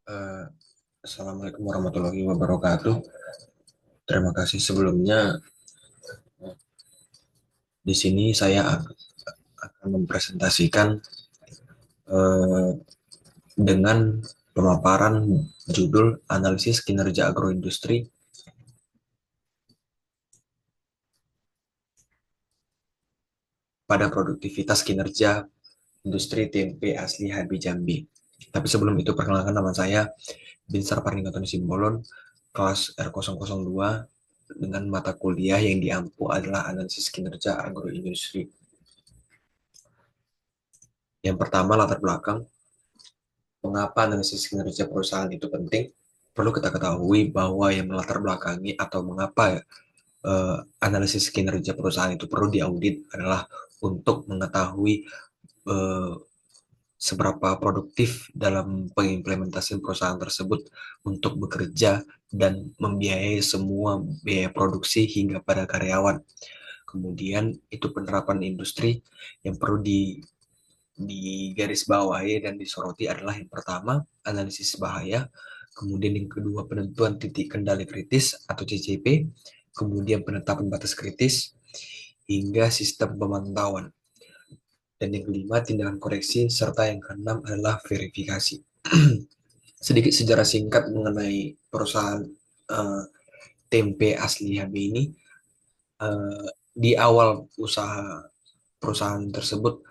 Eh, Assalamualaikum warahmatullahi wabarakatuh. Terima kasih sebelumnya. Di sini saya akan mempresentasikan eh, dengan pemaparan judul Analisis Kinerja Agroindustri pada Produktivitas Kinerja Industri Tempe Asli HB Jambi. Tapi sebelum itu perkenalkan, nama saya Binsar Parnington Simbolon, kelas R002, dengan mata kuliah yang diampu adalah Analisis Kinerja Agroindustri. Yang pertama, latar belakang. Mengapa analisis kinerja perusahaan itu penting? Perlu kita ketahui bahwa yang melatar belakangi atau mengapa analisis kinerja perusahaan itu perlu diaudit adalah untuk mengetahui eh, seberapa produktif dalam pengimplementasian perusahaan tersebut untuk bekerja dan membiayai semua biaya produksi hingga pada karyawan. Kemudian itu penerapan industri yang perlu di garis bawahi dan disoroti adalah yang pertama, analisis bahaya, kemudian yang kedua, penentuan titik kendali kritis atau CCP, kemudian penetapan batas kritis, hingga sistem pemantauan. Dan yang kelima, tindakan koreksi, serta yang keenam adalah verifikasi. Sedikit sejarah singkat mengenai perusahaan uh, tempe asli HB ini. Di awal usaha perusahaan tersebut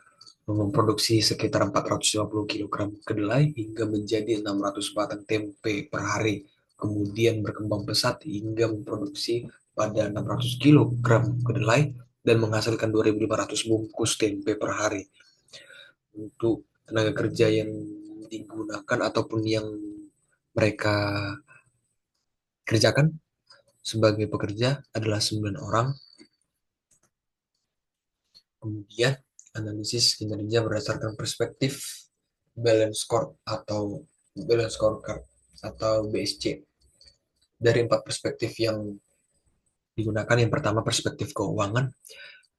memproduksi sekitar 450 kg kedelai hingga menjadi 600 batang tempe per hari. Kemudian berkembang pesat hingga memproduksi pada 600 kg kedelai dan menghasilkan 2.500 bungkus tempe per hari. Untuk tenaga kerja yang digunakan ataupun yang mereka kerjakan sebagai pekerja adalah 9 orang. Kemudian analisis kinerja berdasarkan perspektif balance score scorecard atau BSC. Dari 4 perspektif yang digunakan, yang pertama perspektif keuangan.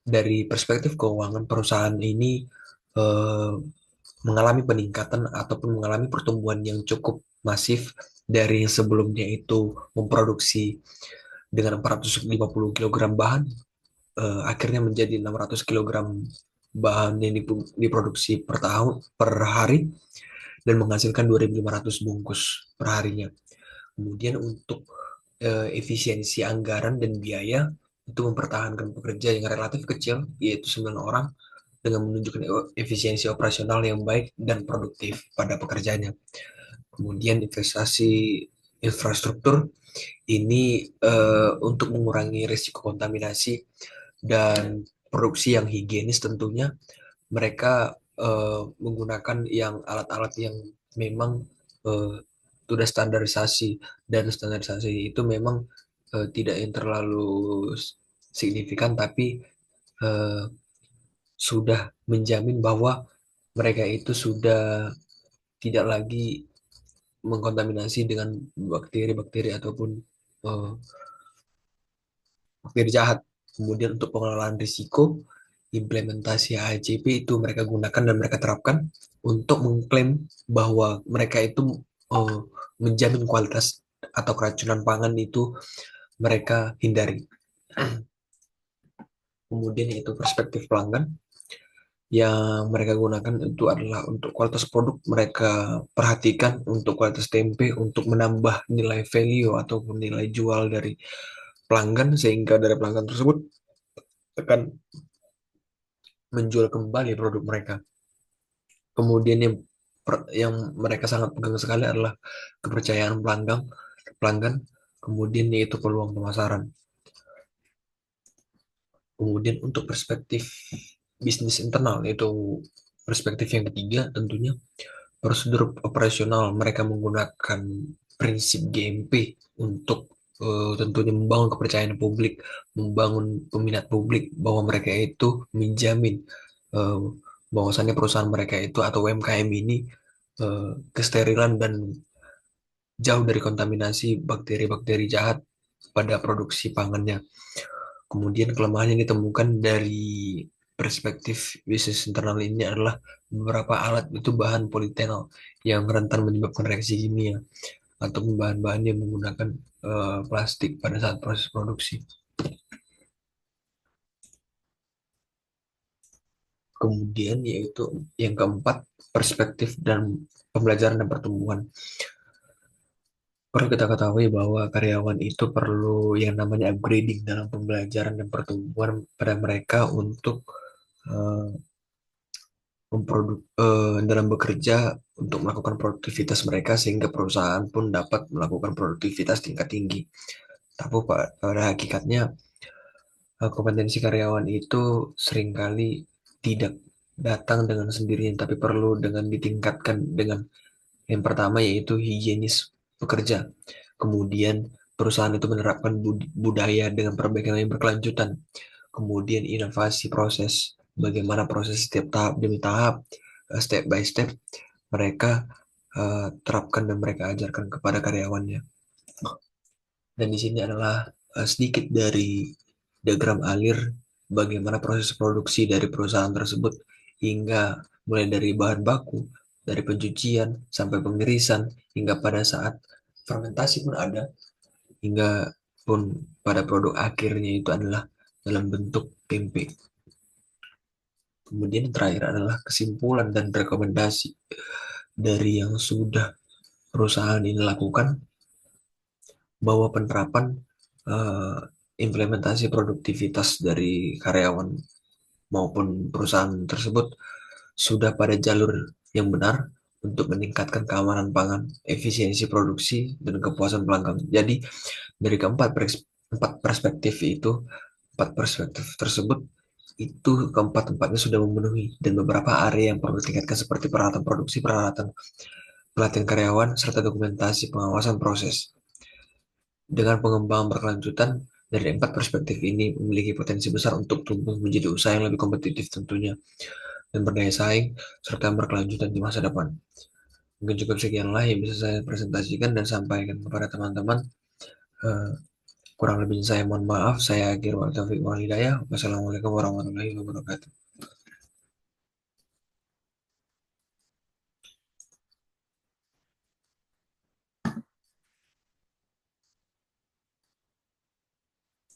Dari perspektif keuangan, perusahaan ini eh, mengalami peningkatan ataupun mengalami pertumbuhan yang cukup masif dari yang sebelumnya itu memproduksi dengan 450 kg bahan, akhirnya menjadi 600 kg bahan yang diproduksi per tahun per hari dan menghasilkan 2.500 bungkus per harinya. Kemudian untuk efisiensi anggaran dan biaya itu mempertahankan pekerja yang relatif kecil, yaitu 9 orang, dengan menunjukkan efisiensi operasional yang baik dan produktif pada pekerjaannya. Kemudian investasi infrastruktur ini untuk mengurangi risiko kontaminasi dan produksi yang higienis tentunya. Mereka menggunakan yang alat-alat yang memang uh, sudah standarisasi, dan standarisasi itu memang tidak yang terlalu signifikan, tapi uh, sudah menjamin bahwa mereka itu sudah tidak lagi mengkontaminasi dengan bakteri-bakteri ataupun uh, bakteri jahat. Kemudian untuk pengelolaan risiko, implementasi HACP itu mereka gunakan dan mereka terapkan untuk mengklaim bahwa mereka itu uh, menjamin kualitas atau keracunan pangan itu mereka hindari. Kemudian itu perspektif pelanggan, yang mereka gunakan itu adalah untuk kualitas produk, mereka perhatikan untuk kualitas tempe untuk menambah nilai value ataupun nilai jual dari pelanggan, sehingga dari pelanggan tersebut akan menjual kembali produk mereka. Kemudian yang mereka sangat pegang sekali adalah kepercayaan pelanggan, kemudian yaitu peluang pemasaran. Kemudian untuk perspektif bisnis internal, yaitu perspektif yang ketiga, tentunya prosedur operasional, mereka menggunakan prinsip GMP untuk tentunya membangun kepercayaan publik, membangun peminat publik bahwa mereka itu menjamin uh, bahwasannya perusahaan mereka itu atau UMKM ini kesterilan dan jauh dari kontaminasi bakteri-bakteri jahat pada produksi pangannya. Kemudian kelemahan yang ditemukan dari perspektif bisnis internal ini adalah beberapa alat itu bahan politenol yang rentan menyebabkan reaksi kimia atau bahan-bahan yang menggunakan plastik pada saat proses produksi. Kemudian yaitu yang keempat, perspektif dan pembelajaran dan pertumbuhan. Perlu kita ketahui bahwa karyawan itu perlu yang namanya upgrading dalam pembelajaran dan pertumbuhan pada mereka untuk eh, dalam bekerja untuk melakukan produktivitas mereka sehingga perusahaan pun dapat melakukan produktivitas tingkat tinggi. Tapi pada hakikatnya kompetensi karyawan itu seringkali tidak datang dengan sendirinya, tapi perlu dengan ditingkatkan dengan yang pertama yaitu higienis pekerja. Kemudian perusahaan itu menerapkan budaya dengan perbaikan yang berkelanjutan. Kemudian inovasi proses, bagaimana proses setiap tahap demi tahap, step by step mereka terapkan dan mereka ajarkan kepada karyawannya. Dan di sini adalah sedikit dari diagram alir bagaimana proses produksi dari perusahaan tersebut hingga mulai dari bahan baku, dari pencucian sampai pengirisan hingga pada saat fermentasi pun ada, hingga pun pada produk akhirnya itu adalah dalam bentuk tempe. Kemudian yang terakhir adalah kesimpulan dan rekomendasi dari yang sudah perusahaan ini lakukan, bahwa penerapan eh, implementasi produktivitas dari karyawan maupun perusahaan tersebut sudah pada jalur yang benar untuk meningkatkan keamanan pangan, efisiensi produksi, dan kepuasan pelanggan. Jadi dari empat perspektif itu, empat perspektif tersebut itu keempat-empatnya sudah memenuhi, dan beberapa area yang perlu ditingkatkan seperti peralatan produksi, peralatan pelatihan karyawan, serta dokumentasi pengawasan proses. Dengan pengembangan berkelanjutan dari empat perspektif ini memiliki potensi besar untuk tumbuh menjadi usaha yang lebih kompetitif tentunya dan berdaya saing serta berkelanjutan di masa depan. Mungkin cukup sekianlah yang bisa saya presentasikan dan sampaikan kepada teman-teman. Eh, Kurang lebihnya saya mohon maaf. Saya Akhir Taufik Walhidayah. Wassalamualaikum warahmatullahi wabarakatuh.